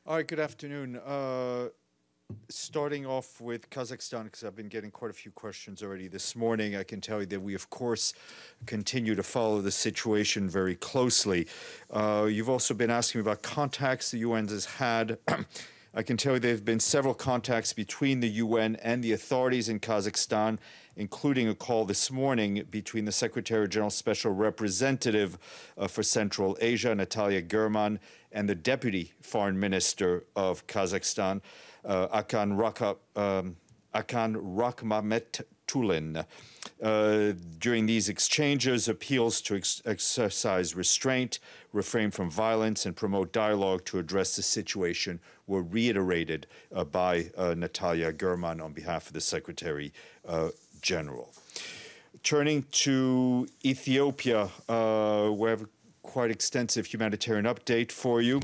All right, good afternoon. Starting off with Kazakhstan, because I've been getting quite a few questions already this morning, I can tell you that we, of course, continue to follow the situation very closely. You've also been asking me about contacts the UN has had. I can tell you there have been several contacts between the UN and the authorities in Kazakhstan, including a call this morning between the Secretary General Special Representative for Central Asia, Natalia Gherman, and the Deputy Foreign Minister of Kazakhstan, Akan Rakhmetullin. During these exchanges, appeals to exercise restraint, refrain from violence, and promote dialogue to address the situation were reiterated by Natalia Gherman on behalf of the Secretary General. Turning to Ethiopia, we have a quite extensive humanitarian update for you.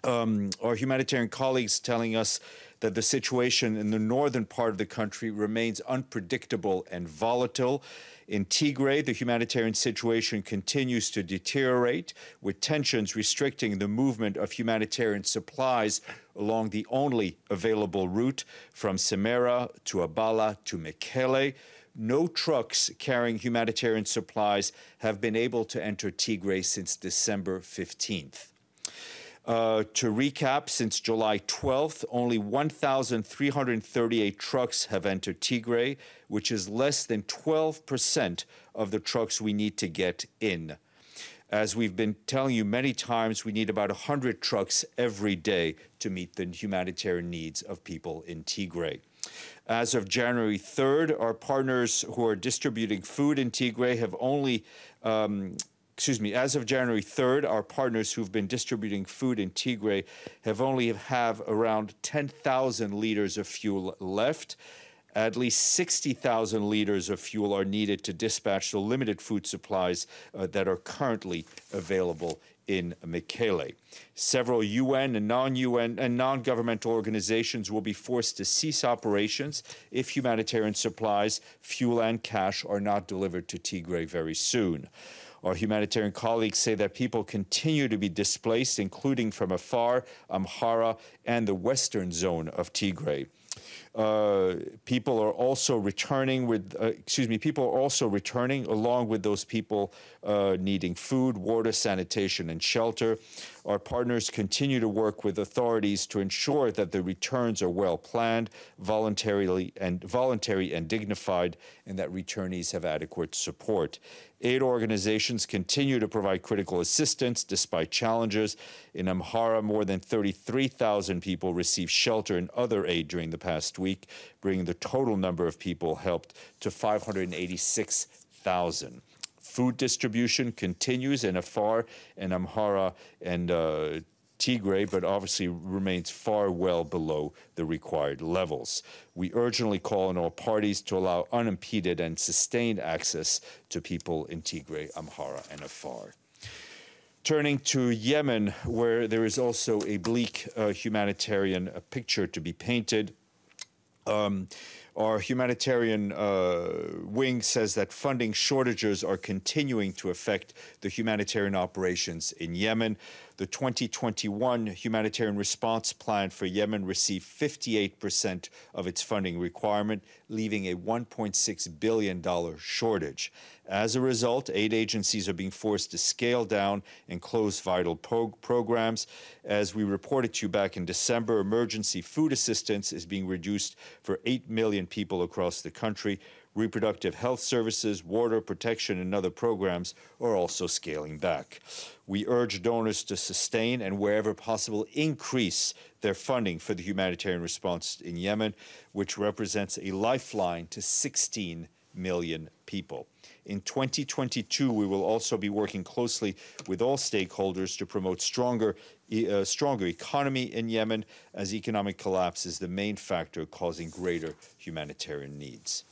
Our humanitarian colleagues telling us that the situation in the northern part of the country remains unpredictable and volatile. In Tigray, the humanitarian situation continues to deteriorate, with tensions restricting the movement of humanitarian supplies along the only available route from Semera to Abala to Mekele. No trucks carrying humanitarian supplies have been able to enter Tigray since December 15th. To recap, since July 12th, only 1,338 trucks have entered Tigray, which is less than 12% of the trucks we need to get in. As we've been telling you many times, we need about 100 trucks every day to meet the humanitarian needs of people in Tigray. As of January 3rd, our partners who are distributing food in Tigray have only as of January 3rd, our partners who've been distributing food in Tigray have around 10,000 liters of fuel left. At least 60,000 liters of fuel are needed to dispatch the limited food supplies that are currently available in Mekele. Several UN and non-UN and non-governmental organizations will be forced to cease operations if humanitarian supplies, fuel, and cash are not delivered to Tigray very soon. Our humanitarian colleagues say that people continue to be displaced, including from Afar, Amhara, and the western zone of Tigray. People are also returning along with those people needing food, water, sanitation, and shelter. Our partners continue to work with authorities to ensure that the returns are well planned, voluntary and dignified, and that returnees have adequate support. Aid organizations continue to provide critical assistance despite challenges. In Amhara, more than 33,000 people received shelter and other aid during the past week, bringing the total number of people helped to 586,000. Food distribution continues in Afar and Amhara and Tigray, but obviously remains far well below the required levels. We urgently call on all parties to allow unimpeded and sustained access to people in Tigray, Amhara, and Afar. Turning to Yemen, where there is also a bleak humanitarian picture to be painted. Our humanitarian wing says that funding shortages are continuing to affect the humanitarian operations in Yemen. The 2021 humanitarian response plan for Yemen received 58% of its funding requirement, leaving a $1.6 billion shortage. As a result, aid agencies are being forced to scale down and close vital programs. As we reported to you back in December, emergency food assistance is being reduced for 8 million people across the country. Reproductive health services, water protection, and other programs are also scaling back. We urge donors to sustain and, wherever possible, increase their funding for the humanitarian response in Yemen, which represents a lifeline to 16 million people. In 2022, we will also be working closely with all stakeholders to promote stronger economy in Yemen, as economic collapse is the main factor causing greater humanitarian needs.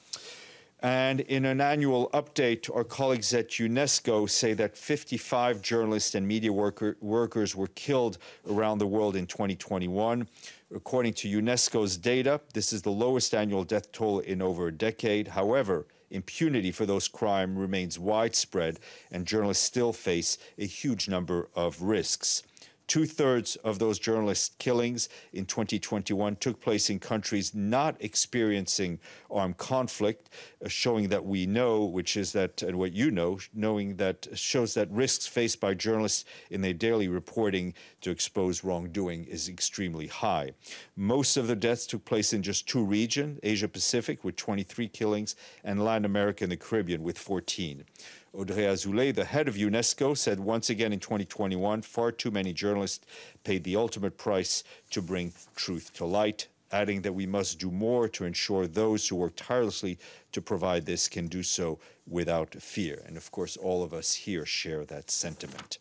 And in an annual update, our colleagues at UNESCO say that 55 journalists and media workers were killed around the world in 2021. According to UNESCO's data, this is the lowest annual death toll in over a decade. However, impunity for those crimes remains widespread, and journalists still face a huge number of risks. 2/3 of those journalist killings in 2021 took place in countries not experiencing armed conflict, showing that we know, which is that, and what you know, knowing that shows that risks faced by journalists in their daily reporting to expose wrongdoing is extremely high. Most of the deaths took place in just 2 regions, Asia Pacific with 23 killings and Latin America and the Caribbean with 14. Audrey Azoulay, the head of UNESCO, said once again in 2021, far too many journalists paid the ultimate price to bring truth to light, adding that we must do more to ensure those who work tirelessly to provide this can do so without fear. And of course, all of us here share that sentiment.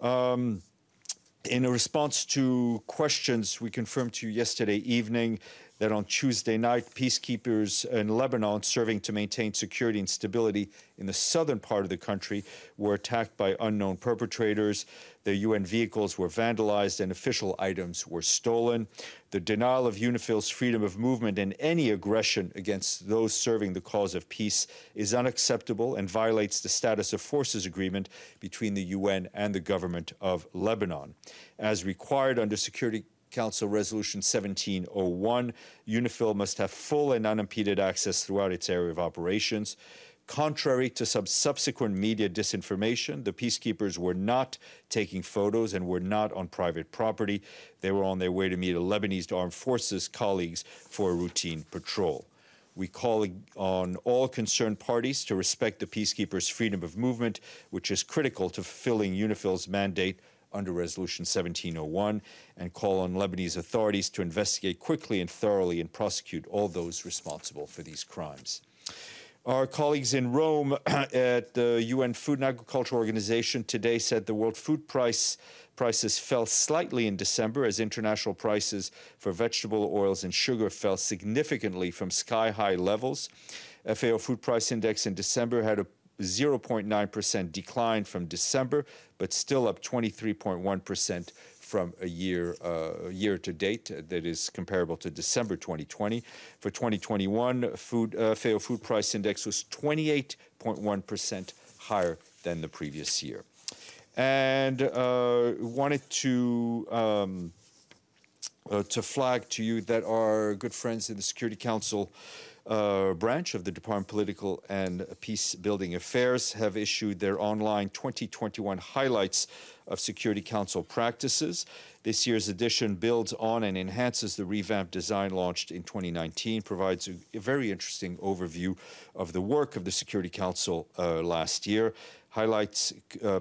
In a response to questions, we confirmed to you yesterday evening that on Tuesday night, peacekeepers in Lebanon serving to maintain security and stability in the southern part of the country were attacked by unknown perpetrators. The UN vehicles were vandalized and official items were stolen. The denial of UNIFIL's freedom of movement and any aggression against those serving the cause of peace is unacceptable and violates the status of forces agreement between the UN and the government of Lebanon. As required under Security Council Resolution 1701, UNIFIL must have full and unimpeded access throughout its area of operations. Contrary to some subsequent media disinformation, the peacekeepers were not taking photos and were not on private property. They were on their way to meet a Lebanese armed forces colleagues for a routine patrol. We call on all concerned parties to respect the peacekeepers' freedom of movement, which is critical to fulfilling UNIFIL's mandate under Resolution 1701, and call on Lebanese authorities to investigate quickly and thoroughly and prosecute all those responsible for these crimes. Our colleagues in Rome at the UN Food and Agriculture Organization today said the world food prices fell slightly in December as international prices for vegetable oils and sugar fell significantly from sky-high levels. FAO Food Price Index in December had a 0.9% decline from December, but still up 23.1% from a year to date that is comparable to December 2020. For 2021, FAO Food Price Index was 28.1% higher than the previous year. And wanted to flag to you that our good friends in the Security Council branch of the Department of Political and Peace-Building Affairs have issued their online 2021 highlights of Security Council practices. This year's edition builds on and enhances the revamped design launched in 2019, provides a very interesting overview of the work of the Security Council last year. Highlights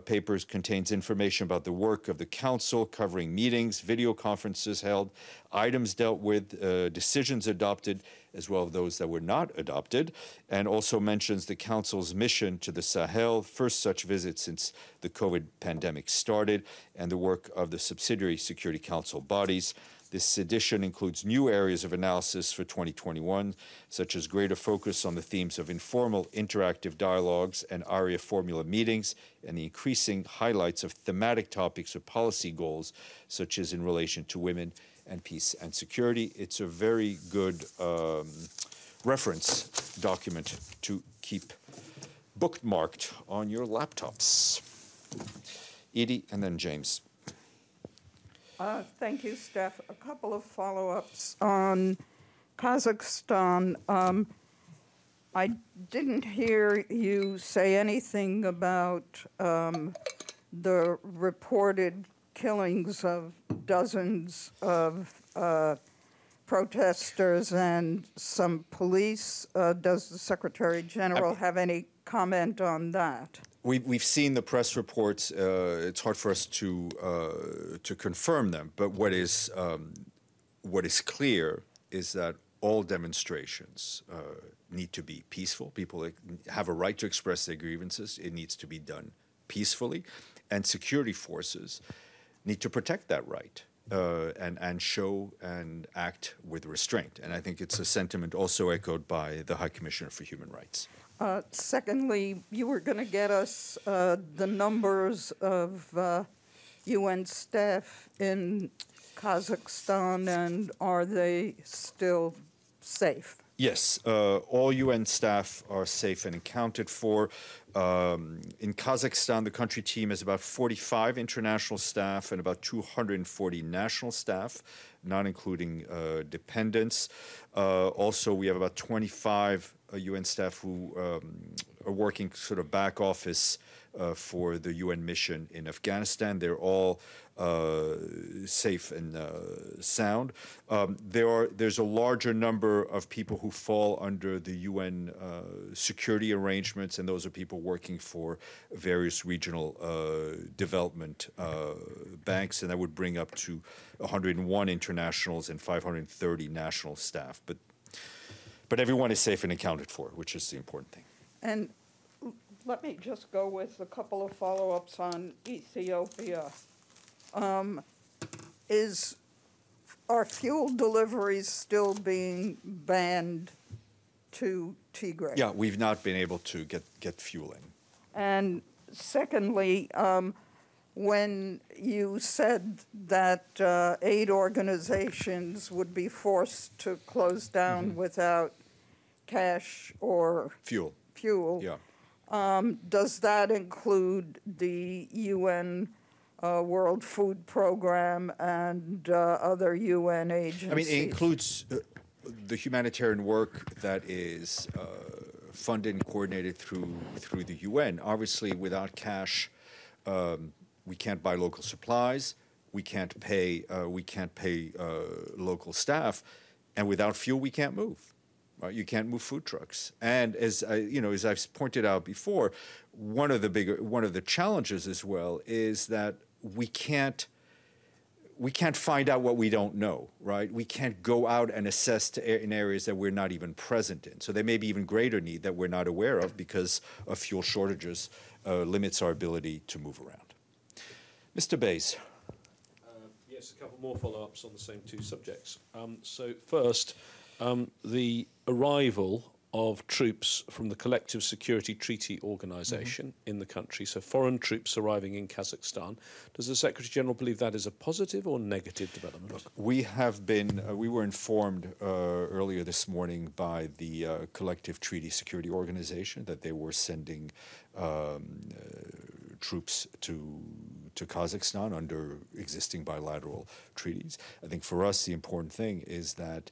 papers contains information about the work of the Council, covering meetings, video conferences held, items dealt with, decisions adopted, as well as those that were not adopted, and also mentions the Council's mission to the Sahel, first such visit since the COVID pandemic started, and the work of the subsidiary Security Council bodies. This edition includes new areas of analysis for 2021, such as greater focus on the themes of informal interactive dialogues and ARIA formula meetings, and the increasing highlights of thematic topics or policy goals, such as in relation to women and peace and security. It's a very good reference document to keep bookmarked on your laptops. Edie and then James. Thank you, Steph. A couple of follow-ups on Kazakhstan. I didn't hear you say anything about the reported killings of dozens of protesters and some police. Does the Secretary General have any comment on that? We've seen the press reports. It's hard for us to confirm them, but what is clear is that all demonstrations need to be peaceful. People have a right to express their grievances. It needs to be done peacefully, and security forces need to protect that right and show and act with restraint. And I think it's a sentiment also echoed by the High Commissioner for Human Rights. Secondly, you were going to get us the numbers of UN staff in Kazakhstan, and are they still safe? Yes, all UN staff are safe and accounted for. In Kazakhstan, the country team has about 45 international staff and about 240 national staff, not including dependents. Also, we have about 25 UN staff who are working sort of back office for the UN mission in Afghanistan. They're all safe and sound. There's a larger number of people who fall under the UN security arrangements, and those are people working for various regional development banks, and that would bring up to 101 internationals and 530 national staff. But everyone is safe and accounted for, which is the important thing. And let me just go with a couple of follow-ups on Ethiopia. Are fuel deliveries still being banned to Tigray? Yeah, we've not been able to get fueling. And secondly, when you said that aid organizations would be forced to close down without cash or Fuel. Yeah. Does that include the UN World Food Program and other UN agencies? I mean, it includes the humanitarian work that is funded and coordinated through the UN. Obviously, without cash, we can't buy local supplies. We can't pay local staff, and without fuel, we can't move. Right? You can't move food trucks. And as I've pointed out before, one of the challenges as well is that we can't find out what we don't know, right? We can't go out and assess in areas that we're not even present in. So there may be even greater need that we're not aware of because of fuel shortages limits our ability to move around. Mr. Bays. Yes, a couple more follow-ups on the same two subjects. So first, the arrival of troops from the Collective Security Treaty Organization in the country, so foreign troops arriving in Kazakhstan. Does the Secretary-General believe that is a positive or negative development? Look, we were informed earlier this morning by the Collective Treaty Security Organization that they were sending troops to Kazakhstan under existing bilateral treaties. I think for us the important thing is that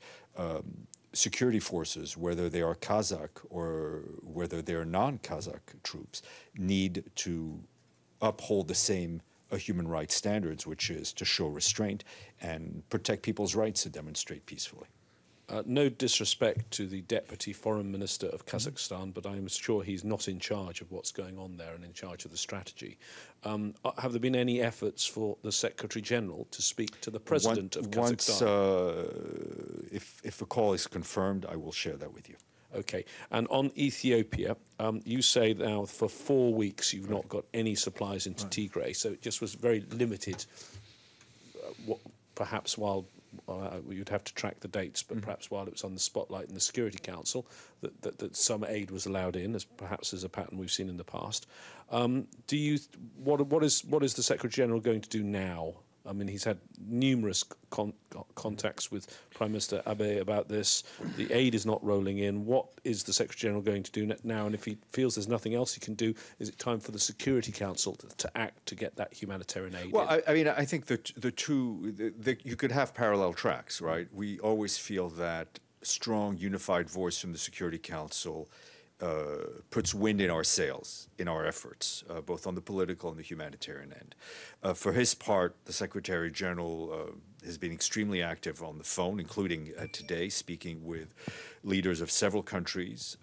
security forces, whether they are Kazakh or whether they are non-Kazakh troops, need to uphold the same human rights standards, which is to show restraint and protect people's rights to demonstrate peacefully. No disrespect to the Deputy Foreign Minister of Kazakhstan, but I'm sure he's not in charge of what's going on there and in charge of the strategy. Have there been any efforts for the Secretary-General to speak to the President of Kazakhstan? Once, if a call is confirmed, I will share that with you. Okay. And on Ethiopia, you say now for 4 weeks you've not got any supplies into Tigray, so it just was very limited, perhaps while... you'd have to track the dates, but perhaps while it was on the spotlight in the Security Council, that some aid was allowed in, as perhaps is a pattern we've seen in the past. What is the Secretary-General going to do now? I mean, he's had numerous contacts with Prime Minister Abe about this. The aid is not rolling in. What is the Secretary-General going to do now? And if he feels there's nothing else he can do, is it time for the Security Council to act to get that humanitarian aid in? Well, I mean, I think you could have parallel tracks, right? We always feel that strong, unified voice from the Security Council puts wind in our sails in our efforts, both on the political and the humanitarian end. For his part, the Secretary General has been extremely active on the phone, including today, speaking with leaders of several countries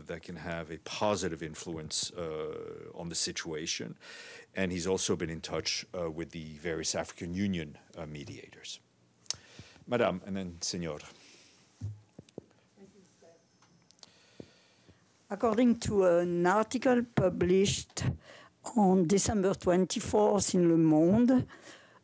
that can have a positive influence on the situation. And he's also been in touch with the various African Union mediators. Madame, and then Senor. According to an article published on December 24th in Le Monde,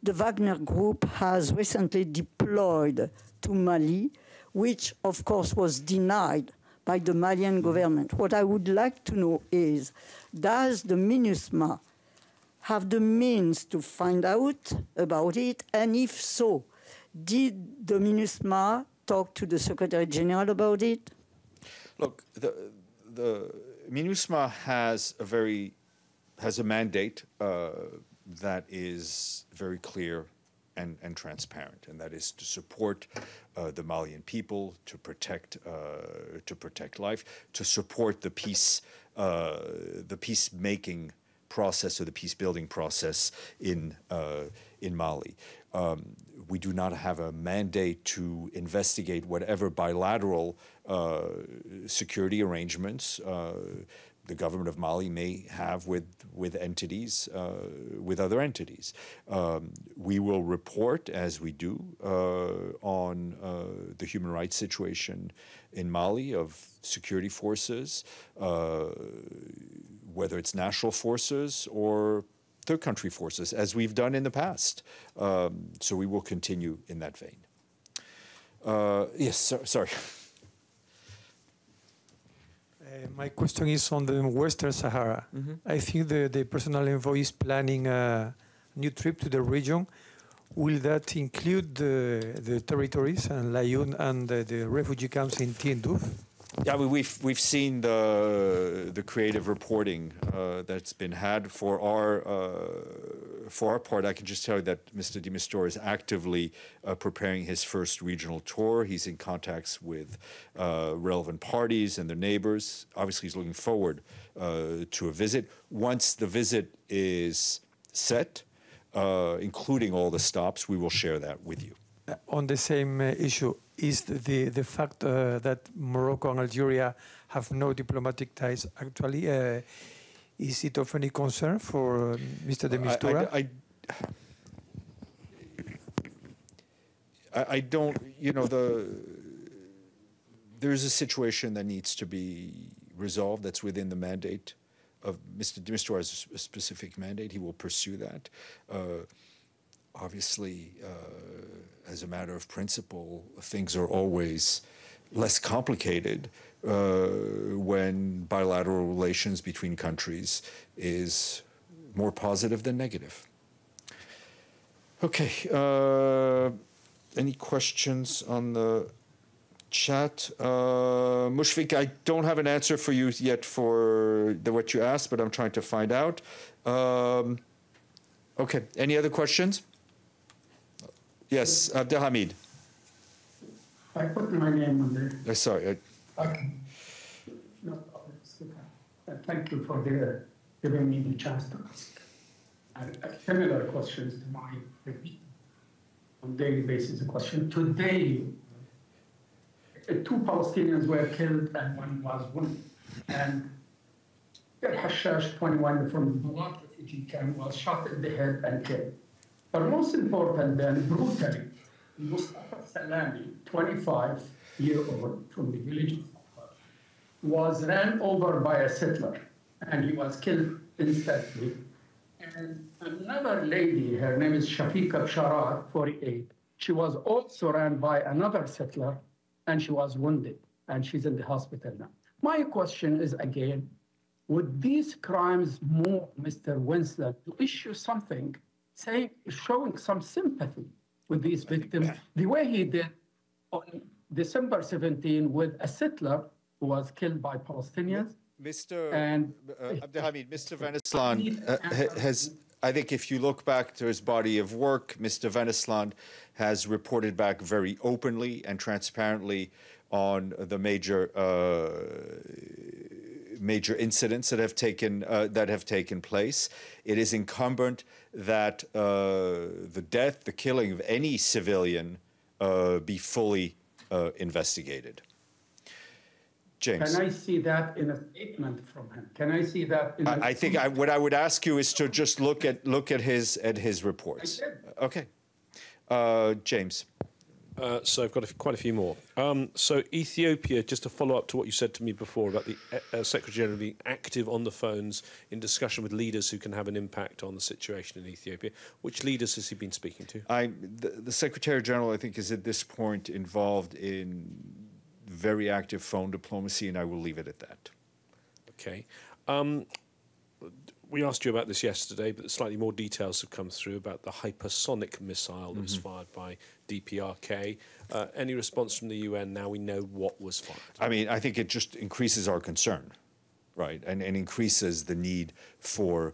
the Wagner Group has recently deployed to Mali, which of course was denied by the Malian government. What I would like to know is, does the MINUSMA have the means to find out about it? And if so, did the MINUSMA talk to the Secretary General about it? Look, the MINUSMA has a mandate that is very clear and transparent, and that is to support the Malian people, to protect life, to support the peacemaking process or the peace building process in Mali. We do not have a mandate to investigate whatever bilateral security arrangements the government of Mali may have with entities, with other entities. We will report, as we do, on the human rights situation in Mali of security forces, whether it's national forces or third country forces, as we've done in the past. So we will continue in that vein. Yes, sorry. My question is on the Western Sahara. I think the personal envoy is planning a new trip to the region. Will that include the territories and Laayoune and the refugee camps in Tindouf? Yeah, we've seen the creative reporting that's been had for our part. I can just tell you that Mr. de Mistura is actively preparing his first regional tour. He's in contacts with relevant parties and their neighbors. Obviously, he's looking forward to a visit. Once the visit is set, including all the stops, we will share that with you. On the same issue, is the fact that Morocco and Algeria have no diplomatic ties actually, is it of any concern for Mr. de Mistura? I don't, there's a situation that needs to be resolved that's within the mandate of Mr. de Mistura has a specific mandate. He will pursue that. Obviously, as a matter of principle, things are always less complicated when bilateral relations between countries is more positive than negative. Okay, any questions on the chat? Mushfiq, I don't have an answer for you yet for what you asked, but I'm trying to find out. Okay, any other questions? Yes, Abdelhamid. I put my name on there. Sorry. Okay. No problem. Thank you for giving me the chance to ask similar questions to my on daily basis. A question. Today, 2 Palestinians were killed and 1 was wounded. And Hashash, 21 from the Balad refugee camp, was shot in the head and killed. But most important than brutally, Mustafa Salami, 25-year-old from the village of Safar, was ran over by a settler, and he was killed instantly. And another lady, her name is Shafiqa Bsharat, 48, she was also ran by another settler, and she was wounded, and she's in the hospital now. My question is, again, would these crimes move Mr. Winston to issue something showing some sympathy with these victims, the way he did on December 17 with a settler who was killed by Palestinians? Mr. Abdelhamid, Mr. Van Islaan has, I think if you look back to his body of work, Mr. Van Islaan has reported back very openly and transparently on the major incidents that have taken place. It is incumbent that the killing of any civilian be fully investigated. James. Can I see that in a statement from him? Can I see that in I think what I would ask you is to just look at his reports. Okay. James. So I've got quite a few more. So Ethiopia, just to follow up to what you said to me before about the Secretary General being active on the phones in discussion with leaders who can have an impact on the situation in Ethiopia. Which leaders has he been speaking to? The Secretary General, I think, is at this point involved in very active phone diplomacy, and I will leave it at that. Okay. we asked you about this yesterday, but slightly more details have come through about the hypersonic missile that was fired by DPRK. Any response from the UN now we know what was fired? I mean, I think it just increases our concern, right, and increases the need for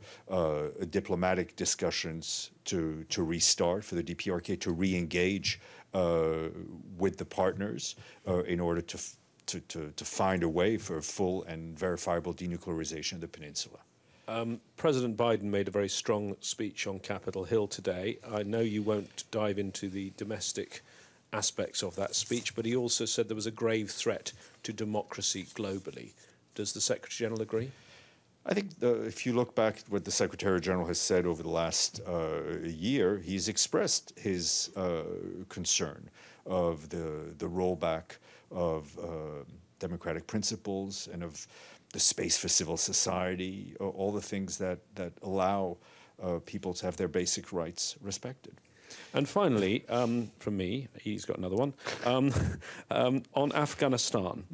diplomatic discussions to restart, for the DPRK to re-engage with the partners in order to find a way for a full and verifiable denuclearization of the peninsula. President Biden made a very strong speech on Capitol Hill today. I know you won't dive into the domestic aspects of that speech, but he also said there was a grave threat to democracy globally. Does the Secretary-General agree? I think if you look back at what the Secretary-General has said over the last year, he's expressed his concern of the rollback of democratic principles and of the space for civil society, all the things that allow people to have their basic rights respected. And finally, from me, he's got another one, on Afghanistan.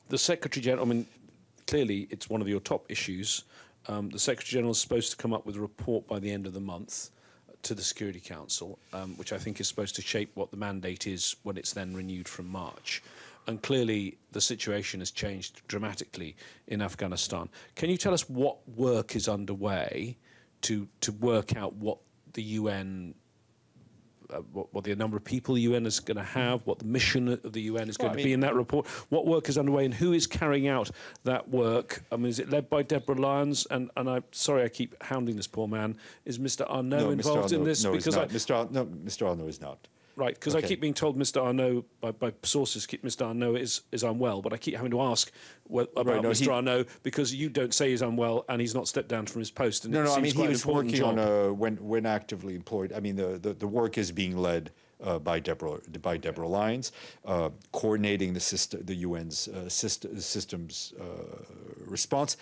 The Secretary-General, I mean, clearly it's one of your top issues. The Secretary-General is supposed to come up with a report by the end of the month to the Security Council, which I think is supposed to shape what the mandate is when it's then renewed from March. And clearly the situation has changed dramatically in Afghanistan. Can you tell us what work is underway to work out what the UN, what the number of people the UN is going to have, what the mission of the UN is going to be in that report? What work is underway and who is carrying out that work? I mean, is it led by Deborah Lyons? And I'm sorry I keep hounding this poor man. Is Mr. Arnault involved in this? No, because Mr. Arnault is not. Right, because I keep being told Mr. Arnault, by sources, Mr. Arnault is unwell, but I keep having to ask about Mr. Arnault because you don't say he's unwell and he's not stepped down from his post. And no, I mean, he was working on when actively employed. I mean, the work is being led by Deborah Lyons, coordinating the UN's systems response,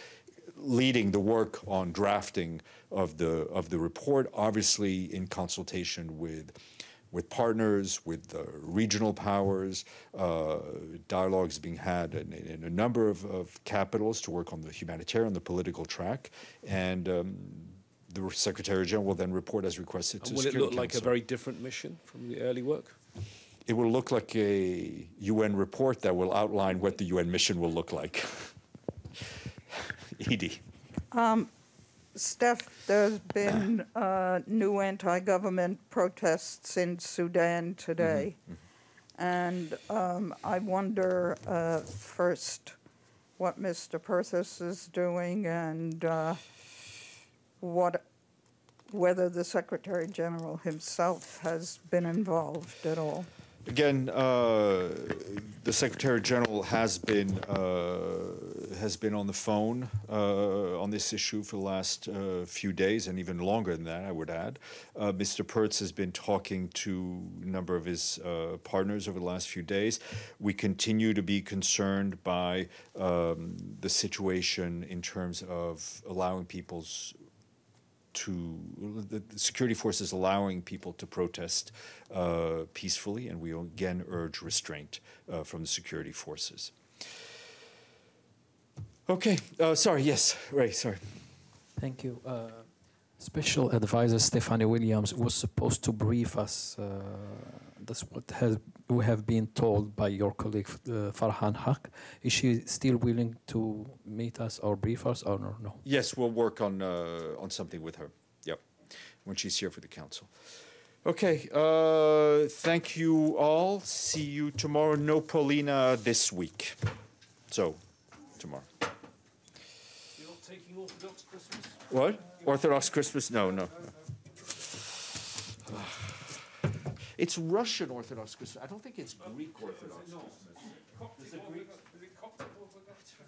leading the work on drafting of the report, obviously in consultation with partners, with regional powers, dialogues being had in a number of capitals to work on the humanitarian, the political track, and the Secretary-General will then report as requested to the Security Council. Will it look like a very different mission from the early work? It will look like a UN report that will outline what the UN mission will look like. Edie. Steph, there's been new anti-government protests in Sudan today. And I wonder first what Mr. Perthis is doing and whether the Secretary-General himself has been involved at all. Again, the Secretary-General has been on the phone on this issue for the last few days, and even longer than that, I would add. Mr. Pertz has been talking to a number of his partners over the last few days. We continue to be concerned by the situation in terms of allowing the security forces allowing people to protest peacefully, and we again urge restraint from the security forces. Okay, sorry, yes, Ray, sorry. Thank you. Special Advisor Stéphane Williams was supposed to brief us. That's what we have been told by your colleague Farhan Haq. Is she still willing to meet us or brief us or no? Yes, we'll work on something with her. Yep, when she's here for the council. Okay, thank you all. See you tomorrow. No Paulina this week. So, tomorrow. You're not taking Orthodox Christmas? What? Orthodox Christmas? No. It's Russian Orthodox Christmas. I don't think it's Greek Orthodox Christmas. Is it Greek?